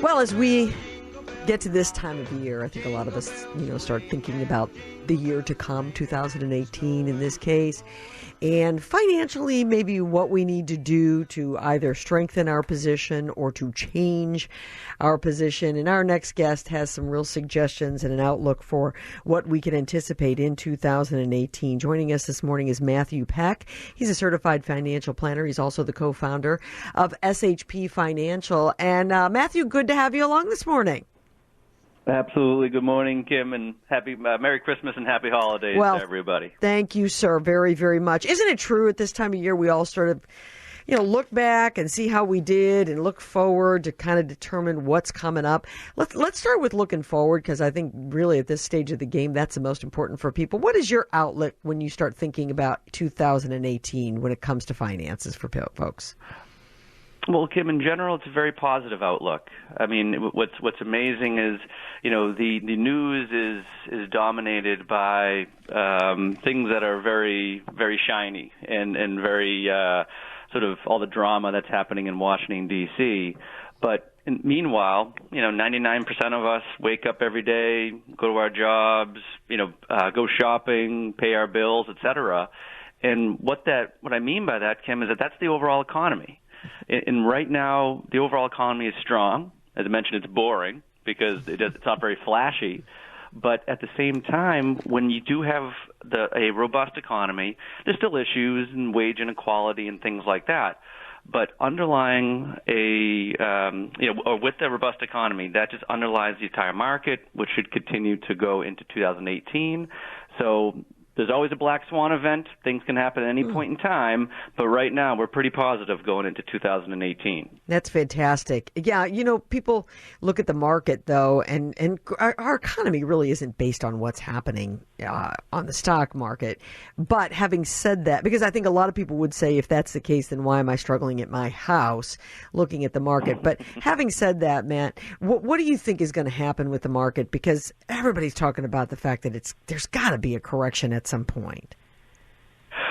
Well, as we get to this time of the year, I think a lot of us, start thinking about the year to come, 2018 in this case, and financially maybe what we need to do to either strengthen our position or to change our position. And our next guest has some real suggestions and an outlook for what we can anticipate in 2018. Joining us this morning is Matthew Peck. He's a certified financial planner. He's also the co-founder of SHP Financial. And Matthew, good to have you along this morning. Absolutely. Good morning, Kim, and happy Merry Christmas and happy holidays to everybody. Thank you, sir, very, very much. Isn't it true at this time of year we all sort of, look back and see how we did and look forward to kind of determine what's coming up? Let's start with looking forward, because I think really at this stage of the game that's the most important for people. What is your outlook when you start thinking about 2018 when it comes to finances for folks? Well, Kim, in general, it's a very positive outlook. I mean, what's amazing is, the news is dominated by things that are very, very shiny and very sort of all the drama that's happening in Washington, D.C. But meanwhile, 99% of us wake up every day, go to our jobs, go shopping, pay our bills, et cetera. And what I mean by that, Kim, is that that's the overall economy. And right now, the overall economy is strong. As I mentioned, it's boring because it's not very flashy. But at the same time, when you do have a robust economy, there's still issues and wage inequality and things like that. But underlying or with the robust economy, that just underlies the entire market, which should continue to go into 2018. So there's always a black swan event. Things can happen at any point in time. But right now, we're pretty positive going into 2018. That's fantastic. Yeah, people look at the market, though, and our economy really isn't based on what's happening on the stock market. But having said that, because I think a lot of people would say, if that's the case, then why am I struggling at my house looking at the market? But having said that, Matt, what do you think is going to happen with the market? Because everybody's talking about the fact that there's got to be a correction at some point.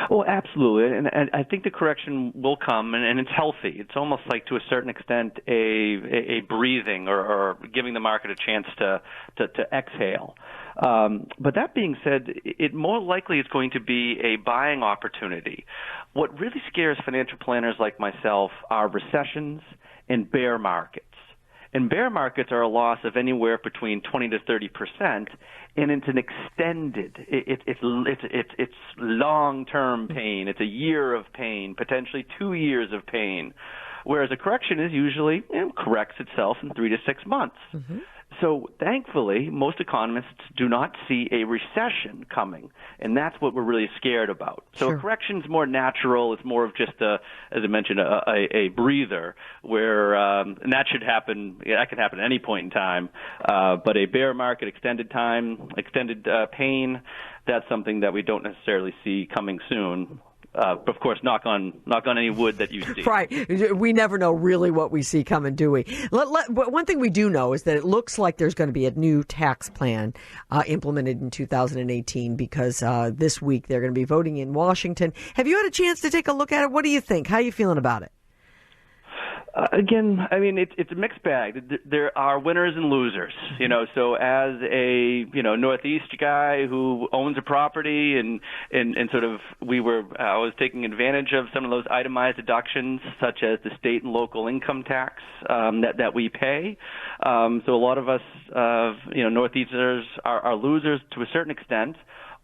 Well, absolutely, and I think the correction will come, and it's healthy. It's almost like, to a certain extent, a breathing or giving the market a chance to exhale. But that being said, it more likely is going to be a buying opportunity. What really scares financial planners like myself are recessions and bear markets. And bear markets are a loss of anywhere between 20 to 30%, and it's an extended. It's long-term pain. It's a year of pain, potentially 2 years of pain, whereas a correction is usually corrects itself in 3 to 6 months. Mm-hmm. So thankfully, most economists do not see a recession coming, and that's what we're really scared about. So sure. A correction's more natural. It's more of just as I mentioned, a breather, where and that should happen. That can happen at any point in time. But a bear market, extended time, extended pain, that's something that we don't necessarily see coming soon. Of course, knock on any wood that you see. Right. We never know really what we see coming, do we? But one thing we do know is that it looks like there's going to be a new tax plan implemented in 2018 because this week they're going to be voting in Washington. Have you had a chance to take a look at it? What do you think? How are you feeling about it? Again, I mean, it's a mixed bag. There are winners and losers, so as a, Northeast guy who owns a property and sort of I was taking advantage of some of those itemized deductions, such as the state and local income tax that we pay. So a lot of us, Northeasters are losers to a certain extent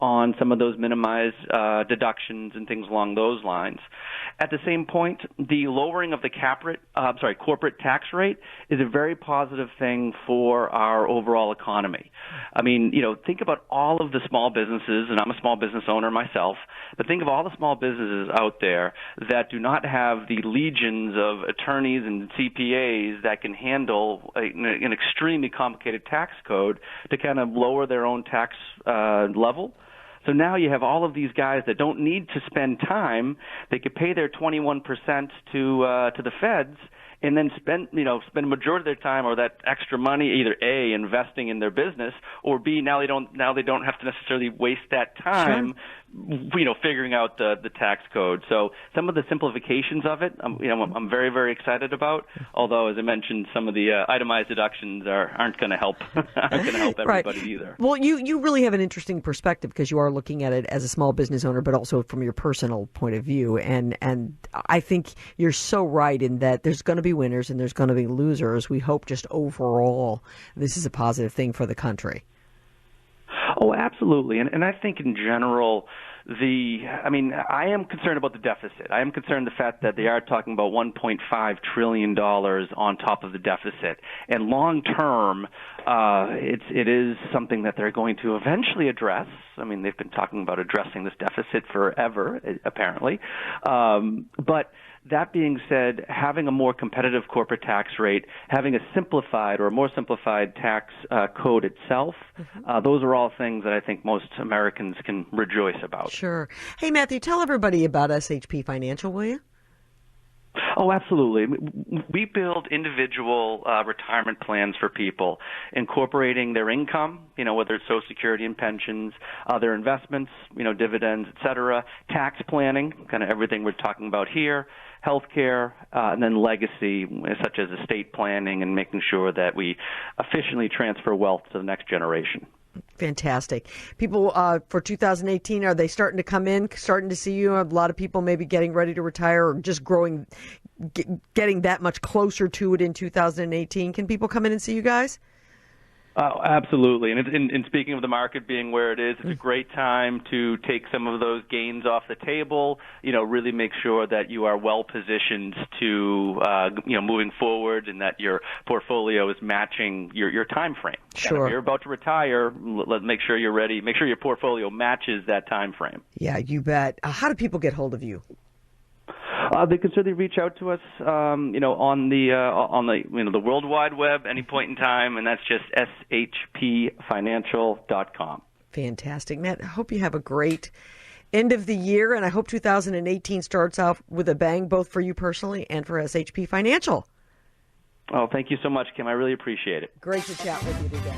on some of those minimized deductions and things along those lines. At the same point, the lowering of the corporate tax rate is a very positive thing for our overall economy. I mean, think about all of the small businesses, and I'm a small business owner myself, but think of all the small businesses out there that do not have the legions of attorneys and CPAs that can handle an extremely complicated tax code to kind of lower their own tax level. So now you have all of these guys that don't need to spend time. They could pay their 21% to the feds, and then spend a majority of their time or that extra money either A, investing in their business, or B, now they don't have to necessarily waste that time figuring out the tax code. So some of the simplifications of it, I'm very, very excited about. Although, as I mentioned, some of the itemized deductions aren't going to help everybody right. either. Well, you really have an interesting perspective because you are looking at it as a small business owner, but also from your personal point of view. And I think you're so right in that there's going to be winners and there's going to be losers. We hope just overall this is a positive thing for the country. Oh, absolutely. And I think in general, I am concerned about the deficit. I am concerned the fact that they are talking about $1.5 trillion on top of the deficit. And long term, it is something that they're going to eventually address. I mean, they've been talking about addressing this deficit forever, apparently. But that being said, having a more competitive corporate tax rate, having a simplified or a more simplified tax code itself, those are all things that I think most Americans can rejoice about. Sure. Hey, Matthew, tell everybody about SHP Financial, will you? Oh, absolutely. We build individual retirement plans for people, incorporating their income, whether it's Social Security and pensions, their investments, dividends, et cetera, tax planning, kind of everything we're talking about here, healthcare, and then legacy, such as estate planning and making sure that we efficiently transfer wealth to the next generation. Fantastic. People for 2018, are they starting to come in, starting to see you? A lot of people maybe getting ready to retire or just getting that much closer to it in 2018. Can people come in and see you guys? Absolutely. And in speaking of the market being where it is, it's a great time to take some of those gains off the table, really make sure that you are well positioned to, moving forward and that your portfolio is matching your time frame. Sure. And if you're about to retire, let's make sure you're ready. Make sure your portfolio matches that time frame. Yeah, you bet. How do people get hold of you? They can certainly reach out to us, on the World Wide Web any point in time, and that's just shpfinancial.com. Fantastic, Matt. I hope you have a great end of the year, and I hope 2018 starts out with a bang, both for you personally and for SHP Financial. Oh, thank you so much, Kim. I really appreciate it. Great to chat with you today.